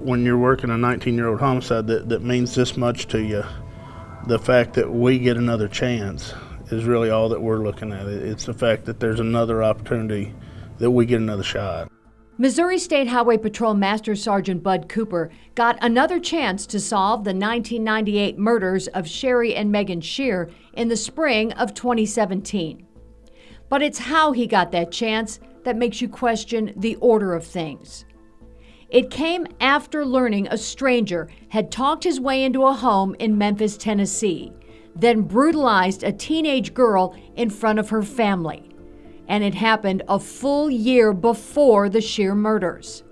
When you're working a 19-year-old homicide that means this much to you, the fact that we get another chance is really all that we're looking at. It's the fact that there's another opportunity, that we get another shot. Missouri State Highway Patrol Master Sergeant Bud Cooper got another chance to solve the 1998 murders of Sherry and Megan Shear in the spring of 2017. But it's how he got that chance that makes you question the order of things. It came after learning a stranger had talked his way into a home in Memphis, Tennessee, then brutalized a teenage girl in front of her family. And it happened a full year before the Shear murders.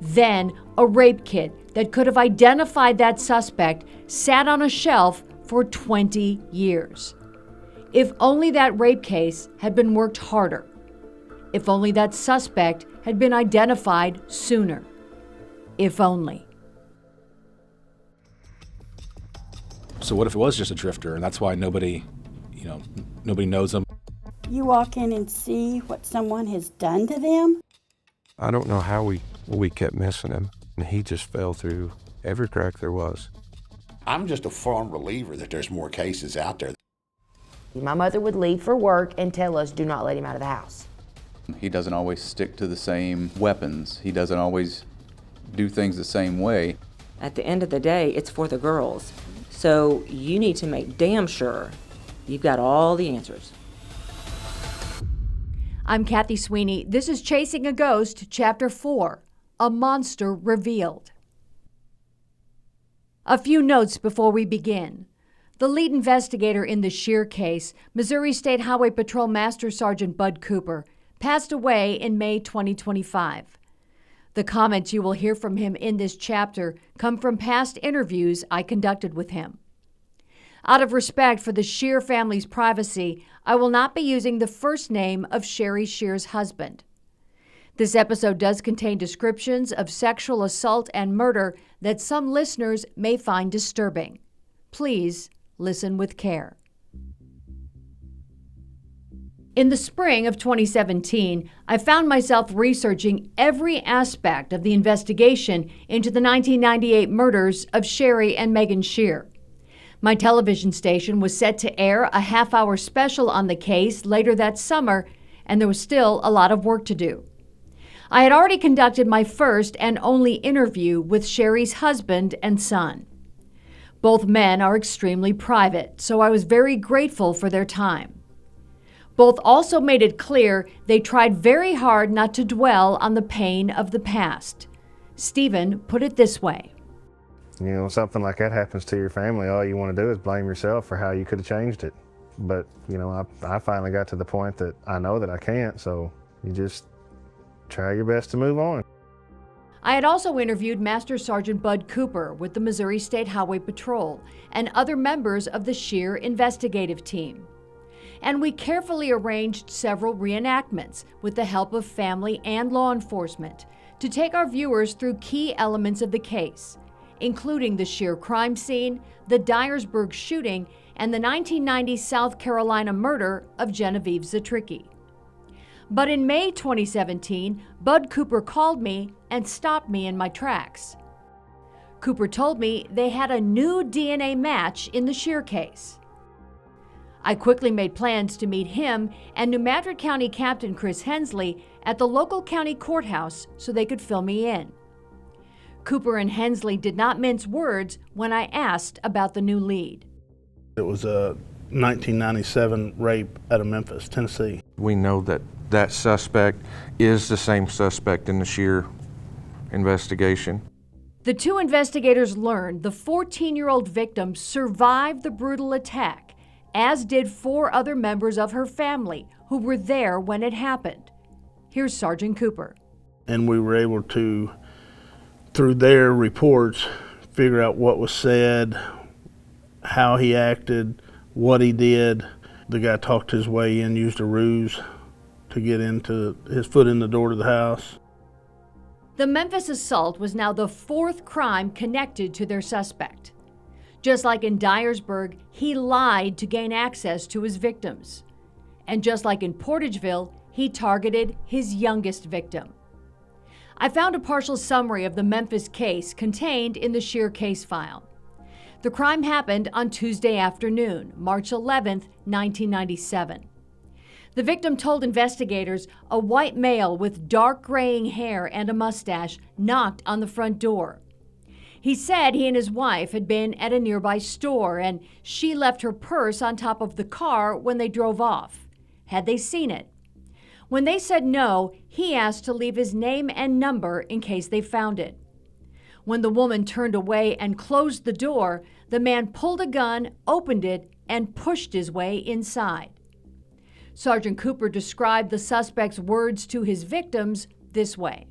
Then, a rape kit that could have identified that suspect sat on a shelf for 20 years. If only that rape case had been worked harder. If only that suspect had been identified sooner. If only. So what if it was just a drifter and that's why nobody knows him? You walk in and see what someone has done to them? I don't know how we kept missing him, and he just fell through every crack there was. I'm just a firm believer that there's more cases out there. My mother would leave for work and tell us, do not let him out of the house. He doesn't always stick to the same weapons. He doesn't always do things the same way. At the end of the day, it's for the girls. So you need to make damn sure you've got all the answers. I'm Kathy Sweeney. This is Chasing a Ghost, Chapter 4, A Monster Revealed. A few notes before we begin. The lead investigator in the Shear case, Missouri State Highway Patrol Master Sergeant Bud Cooper, passed away in May 2025. The comments you will hear from him in this chapter come from past interviews I conducted with him. Out of respect for the Shear family's privacy, I will not be using the first name of Sherry Shear's husband. This episode does contain descriptions of sexual assault and murder that some listeners may find disturbing. Please listen with care. In the spring of 2017, I found myself researching every aspect of the investigation into the 1998 murders of Sherry and Megan Shear. My television station was set to air a half-hour special on the case later that summer, and there was still a lot of work to do. I had already conducted my first and only interview with Sherry's husband and son. Both men are extremely private, so I was very grateful for their time. Both also made it clear they tried very hard not to dwell on the pain of the past. Stephen put it this way. You know, something like that happens to your family, all you want to do is blame yourself for how you could have changed it. But, you know, I finally got to the point that I know that I can't, so you just try your best to move on. I had also interviewed Master Sergeant Bud Cooper with the Missouri State Highway Patrol and other members of the Shear investigative team. And we carefully arranged several reenactments with the help of family and law enforcement to take our viewers through key elements of the case, including the Shear crime scene, the Dyersburg shooting, and the 1990 South Carolina murder of Genevieve Zatricki. But in May 2017, Bud Cooper called me and stopped me in my tracks. Cooper told me they had a new DNA match in the Shear case. I quickly made plans to meet him and New Madrid County Captain Chris Hensley at the local county courthouse so they could fill me in. Cooper and Hensley did not mince words when I asked about the new lead. It was a 1997 rape out of Memphis, Tennessee. We know that that suspect is the same suspect in the Shear investigation. The two investigators learned the 14-year-old victim survived the brutal attack, as did 4 other members of her family who were there when it happened. Here's Sergeant Cooper. And we were able to, through their reports, figure out what was said, how he acted, what he did. The guy talked his way in, used a ruse to get into his foot in the door to the house. The Memphis assault was now the 4th crime connected to their suspect. Just like in Dyersburg, he lied to gain access to his victims. And just like in Portageville, he targeted his youngest victim. I found a partial summary of the Memphis case contained in the Scheer case file. The crime happened on Tuesday afternoon, March 11, 1997. The victim told investigators a white male with dark graying hair and a mustache knocked on the front door. He said he and his wife had been at a nearby store and she left her purse on top of the car when they drove off. Had they seen it? When they said no, he asked to leave his name and number in case they found it. When the woman turned away and closed the door, the man pulled a gun, opened it, and pushed his way inside. Sergeant Cooper described the suspect's words to his victims this way.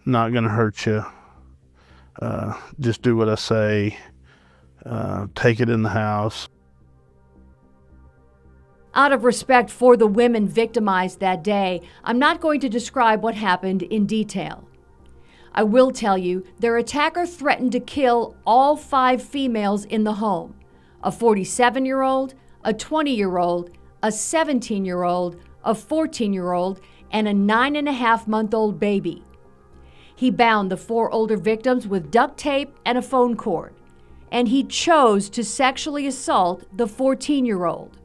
Not going to hurt you. Just do what I say. Take it in the house. Out of respect for the women victimized that day, I'm not going to describe what happened in detail. I will tell you their attacker threatened to kill all 5 females in the home, a 47-year-old, a 20-year-old, a 17-year-old, a 14-year-old, and a 9.5-month-old baby. He bound the 4 older victims with duct tape and a phone cord, and he chose to sexually assault the 14-year-old.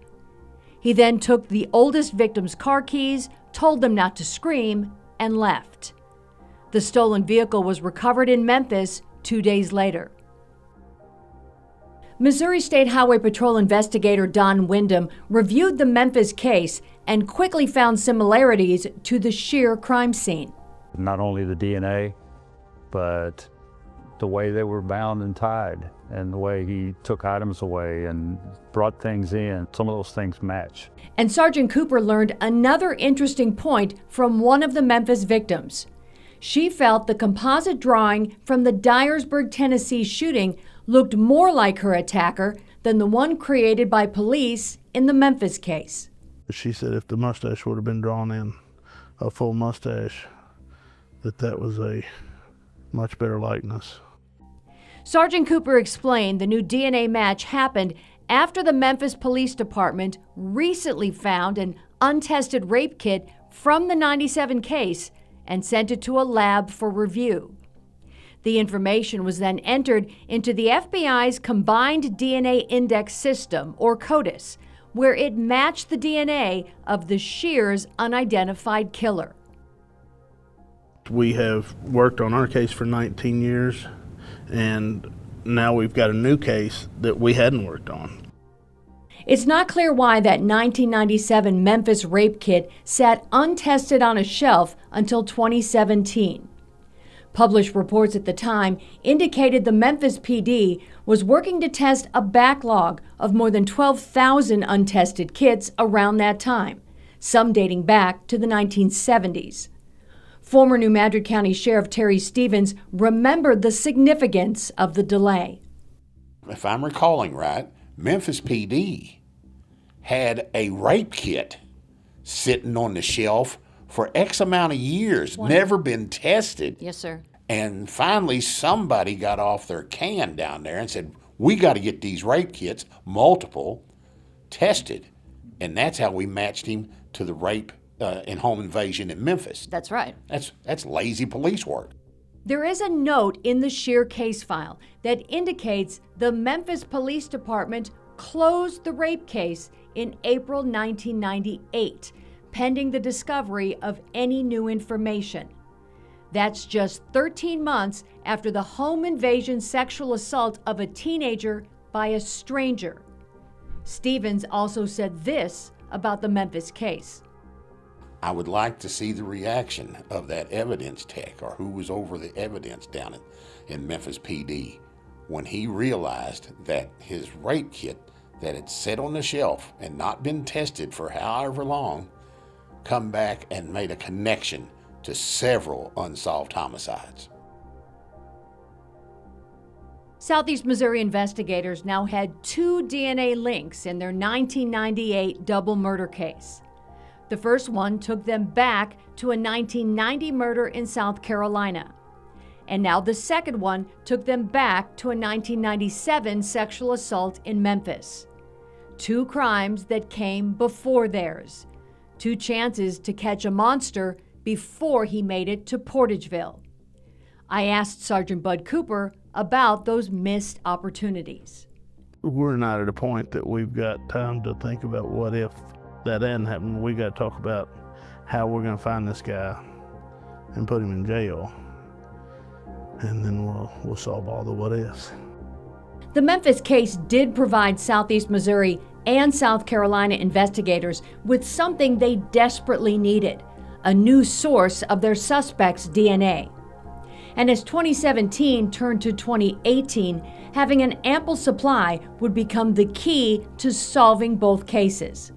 He then took the oldest victim's car keys, told them not to scream, and left. The stolen vehicle was recovered in Memphis 2 days later. Missouri State Highway Patrol investigator Don Wyndham reviewed the Memphis case and quickly found similarities to the Scheer crime scene. Not only the DNA, but the way they were bound and tied and the way he took items away and brought things in. Some of those things match. And Sergeant Cooper learned another interesting point from one of the Memphis victims. She felt the composite drawing from the Dyersburg, Tennessee shooting looked more like her attacker than the one created by police in the Memphis case. She said if the mustache would have been drawn in, a full mustache, that was a much better likeness. Sergeant Cooper explained the new DNA match happened after the Memphis Police Department recently found an untested rape kit from the 97 case and sent it to a lab for review. The information was then entered into the FBI's Combined DNA Index System, or CODIS, where it matched the DNA of the Scheer's unidentified killer. We have worked on our case for 19 years, and now we've got a new case that we hadn't worked on. It's not clear why that 1997 Memphis rape kit sat untested on a shelf until 2017. Published reports at the time indicated the Memphis PD was working to test a backlog of more than 12,000 untested kits around that time, some dating back to the 1970s. Former New Madrid County Sheriff Terry Stevens remembered the significance of the delay. If I'm recalling right, Memphis PD had a rape kit sitting on the shelf for X amount of years, never been tested. Yes, sir. And finally, somebody got off their can down there and said, we got to get these rape kits, multiple, tested. And that's how we matched him to the rape and home invasion in Memphis. That's right. That's lazy police work. There is a note in the Scheer case file that indicates the Memphis Police Department closed the rape case in April 1998, pending the discovery of any new information. That's just 13 months after the home invasion sexual assault of a teenager by a stranger. Stevens also said this about the Memphis case. I would like to see the reaction of that evidence tech, or who was over the evidence down in Memphis PD, when he realized that his rape kit that had sat on the shelf and not been tested for however long come back and made a connection to several unsolved homicides. Southeast Missouri investigators now had 2 DNA links in their 1998 double murder case. The first one took them back to a 1990 murder in South Carolina. And now the second one took them back to a 1997 sexual assault in Memphis. 2 crimes that came before theirs. 2 chances to catch a monster before he made it to Portageville. I asked Sergeant Bud Cooper about those missed opportunities. We're not at a point that we've got time to think about what if that hadn't happened. We got to talk about how we're going to find this guy and put him in jail, and then we'll solve all the what ifs. The Memphis case did provide Southeast Missouri and South Carolina investigators with something they desperately needed: a new source of their suspect's DNA. And as 2017 turned to 2018, having an ample supply would become the key to solving both cases.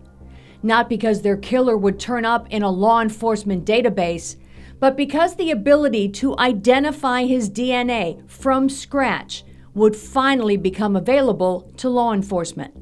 Not because their killer would turn up in a law enforcement database, but because the ability to identify his DNA from scratch would finally become available to law enforcement.